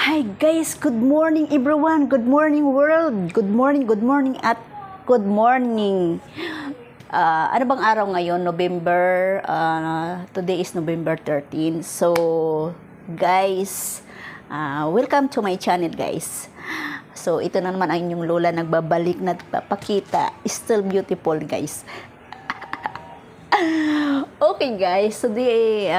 Hi guys, good morning everyone, good morning world, good morning at good morning. Ano bang araw ngayon? Today is November 13. So guys, welcome to my channel guys. So ito na naman ang inyong lola nagbabalik na papakita, still beautiful guys. Okay guys, today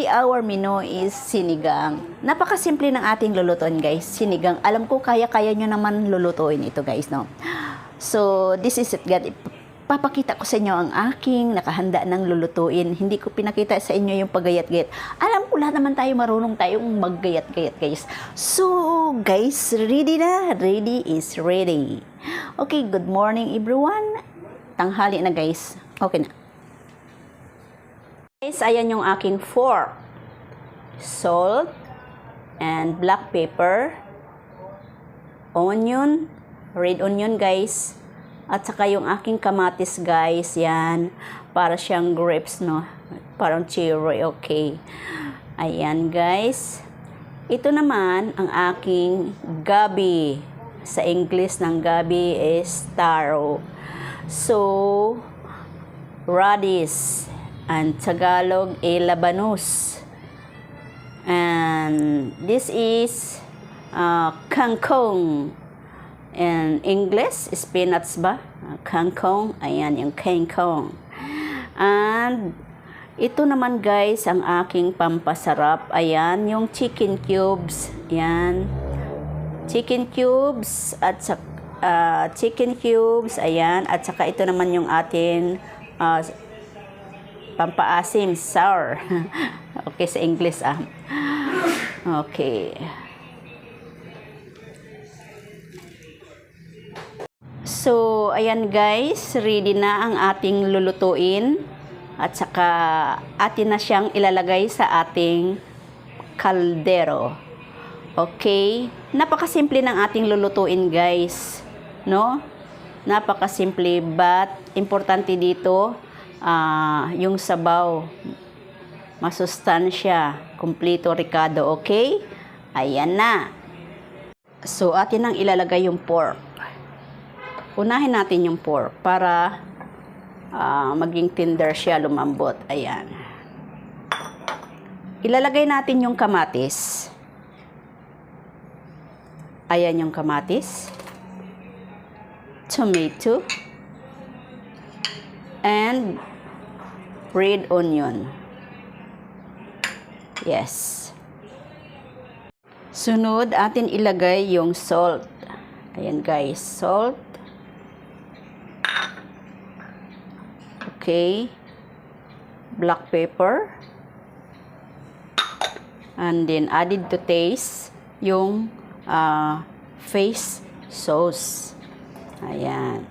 our menu is sinigang. Napakasimple ng ating lulutuin guys, sinigang. Alam ko kaya-kaya nyo naman lulutuin ito guys, no? So, this is it guys. Papakita ko sa inyo ang aking nakahanda ng lulutuin. Hindi ko pinakita sa inyo yung paggayat-gayat. Alam ko lahat naman tayo marunong tayong maggayat-gayat guys. So, guys, ready na? Ready is ready. Okay, good morning everyone. Tanghali na guys. Okay na. Guys, ayan yung aking fork. Salt and black pepper, onion, red onion guys, at saka yung aking kamatis guys, yan, para siyang grapes, no? Parang cherry, okay. Ayan guys. Ito naman ang aking gabi. Sa English ng gabi is taro. So, radish. And Tagalog labanus. And this is kangkong. And English is peanuts ba? Kangkong. Ayan yung kangkong. And ito naman guys ang aking pampasarap. Ayan yung chicken cubes. Ayan. Chicken cubes at chicken cubes. Ayan. At saka ito naman yung ating pampaasim, sour. Okay, sa English Okay. So, ayan guys, ready na ang ating lulutuin. At saka, atin na siyang ilalagay sa ating kaldero. Okay? Napakasimple ng ating lulutuin guys. No? Napakasimple, but importante dito, yung sabaw, masustansya, kumpleto ricado, okay? Ayan na. So, atin nang ilalagay yung pork. Unahin natin yung pork para maging tender siya, lumambot. Ayan. Ilalagay natin yung kamatis. Ayan yung kamatis. Tomato. And red onion. Yes. Sunod, atin ilagay yung salt. Ayan guys, salt. Okay. Black pepper. And then added to taste yung fish sauce. Ayan.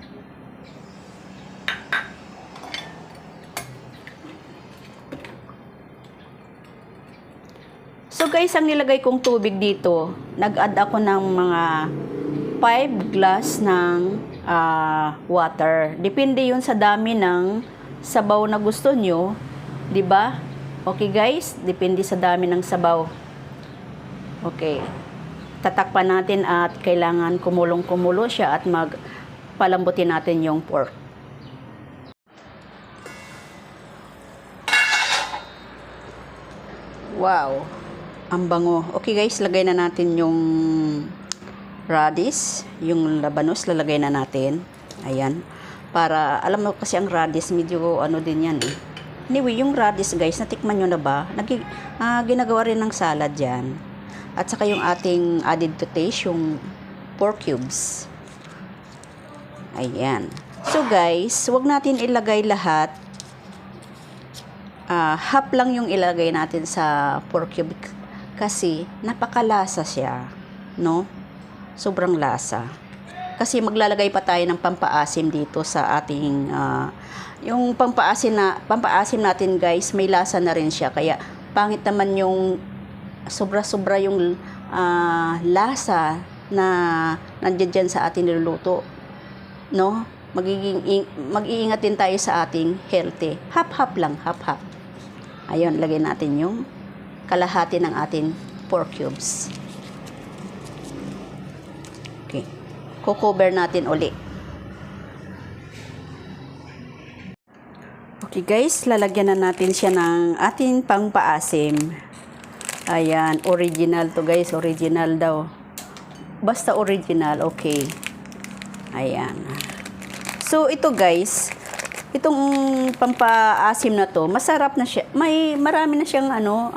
So guys, ang nilagay kong tubig dito, nag-add ako ng mga 5 glass ng water. Depende yun sa dami ng sabaw na gusto nyo, 'di ba? Okay guys, depende sa dami ng sabaw. Okay. Tatakpan natin at kailangan kumulong-kumulo siya at palambutin natin yung pork. Wow. Ang bango. Okay guys, lagay na natin yung radish, yung labanos, lalagay na natin. Ayan. Para, alam mo kasi ang radish, medyo ano din yan eh. Anyway, yung radish guys, natikman nyo na ba? Ginagawa rin ng salad yan. At saka yung ating added to taste, yung pork cubes. Ayan. So guys, wag natin ilagay lahat. Half lang yung ilagay natin sa pork cube. Kasi napakalasa siya, no? Sobrang lasa. Kasi maglalagay pa tayo ng pampaasim dito sa ating yung pampaasim natin guys, may lasa na rin siya. Kaya pangit naman yung sobra-sobra yung lasa na nandiyan dyan sa ating niluluto, no? Mag-iingat din tayo sa ating healthy. Half-half lang, half-half. Ayun, lagay natin yung kalahati ng ating 4 cubes. Okay. Kukover natin uli. Okay guys, lalagyan na natin siya ng ating pangpaasim. Ayan, original to guys, original daw. Basta original, okay. Ayan. So ito guys, itong pampaasim na to, masarap na siya. Marami na siyang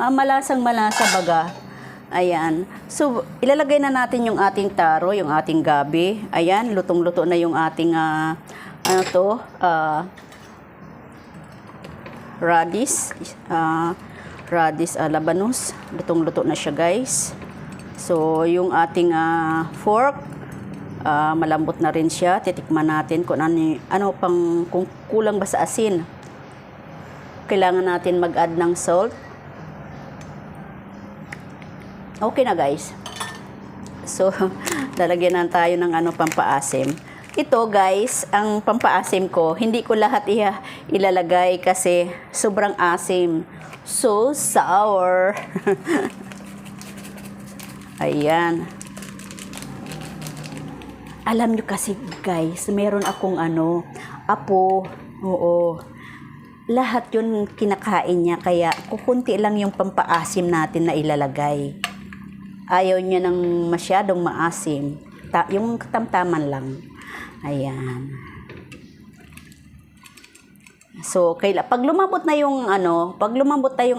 malasang-malasa baga. Ayan. So ilalagay na natin yung ating taro, yung ating gabi. Ayan, lutong-luto na yung ating radish labanos. Lutong-luto na siya guys. So yung ating fork, malambot na rin siya. Titikman natin kung kung kulang ba sa asin. Kailangan natin mag-add ng salt. Okay na guys. So lalagyan na tayo ng pampaasim. Ito guys, ang pampaasim ko, hindi ko lahat ilalagay kasi sobrang asim. So sour. Ayan. Alam nyo kasi guys, meron akong apo. Oo. Lahat yun kinakain niya, kaya kukunti lang yung pampaasim natin na ilalagay. Ayaw niya ng masyadong maasim. Yung tamtaman lang. Ayan. So, pag lumambot na yung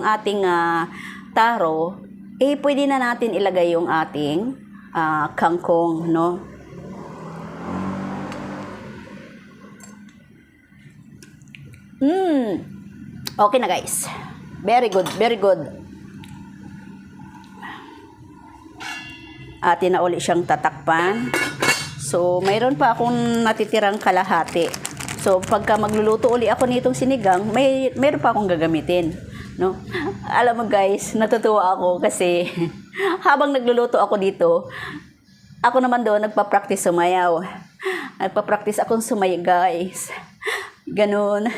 ating taro, pwede na natin ilagay yung ating kangkong, no? Okay na guys. Very good, very good. Atin na uli siyang tatakpan. So, mayroon pa akong natitirang kalahati. So, pagka magluluto uli ako nitong sinigang, mayroon pa akong gagamitin, no? Alam mo guys, natutuwa ako kasi habang nagluluto ako dito, ako naman doon nagpa-practice sumayaw. Nagpa-practice akong sumayaw guys. Ganun.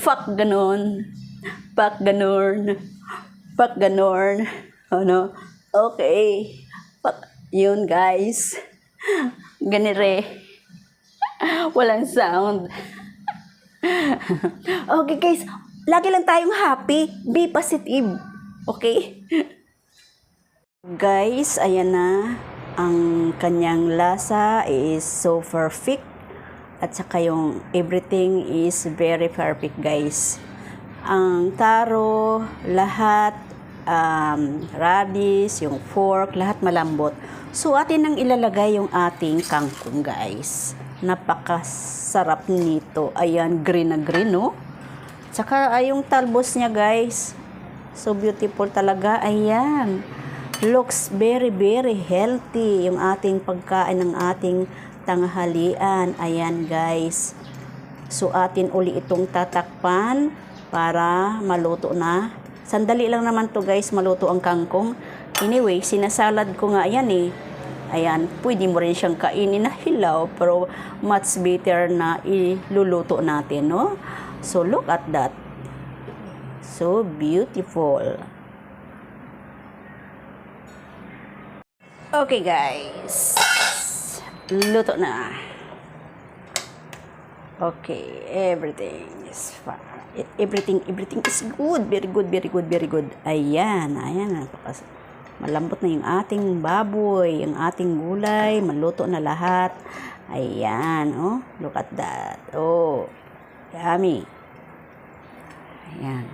Fuck ganun. Fuck ganun. Fuck ganun. Ano? Okay. Fuck. Yun guys. Ganire. Walang sound. Okay guys, lagi lang tayong happy. Be positive. Okay? Guys, ayan na. Ang kanyang lasa is so perfect. At saka yung everything is very perfect guys. Ang taro, lahat, radish, yung fork, lahat malambot. So, atin nang ilalagay yung ating kangkong, guys. Napakasarap nito. Ayan, green na green, no? Tsaka, yung talbos niya, guys. So, beautiful talaga. Ayan. Looks very, very healthy. Yung ating pagkain ng ating tanghalian. Ayan, guys. So, atin uli itong tatakpan para maluto na. Sandali lang naman to guys, maluto ang kangkong. Anyway, sinasalad ko nga yan eh. Ayan, pwede mo rin siyang kainin na hilaw, pero much better na iluluto natin, no? So, look at that. So beautiful. Okay guys, luto na. Okay, everything is fine. Everything is good. Very good, very good, very good. Ayan. Malambot na yung ating baboy, yung ating gulay, maluto na lahat. Ayan, oh. Look at that. Oh, yummy. Ayan.